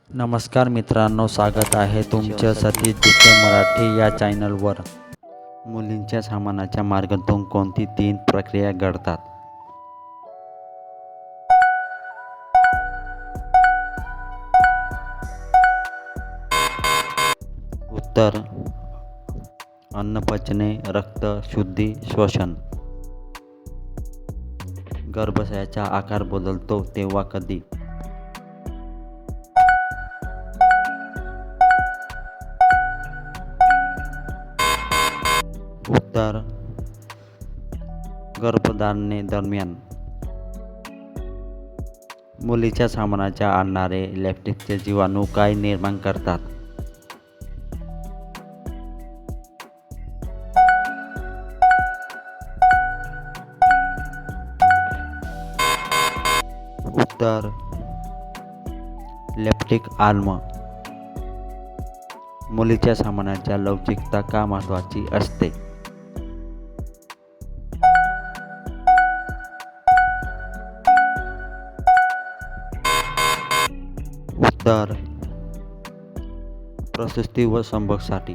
नमस्कार मित्रांनो, स्वागत आहे तुमचं सतीश जिके मराठी या चॅनलवर. मुलींच्या सामानाच्या मार्गातून कोणती 3 प्रक्रिया घडतात? उत्तर: अन्न पचने, रक्त शुद्धी, श्वसन. गर्भाशयाचा आकार बदलतो तेव्हा कधी? उत्तर: गर्भधारणेदरम्यान. मुलीच्या सामानाच्या आणणारे लॅक्टिकचे जीवाणू काय निर्माण करतात? उत्तर: लॅक्टिक आम्ल. मुलीच्या सामानाच्या लवचिकता का महत्त्वाची असते? उत्तर: प्रसूती व संभोगासाठी.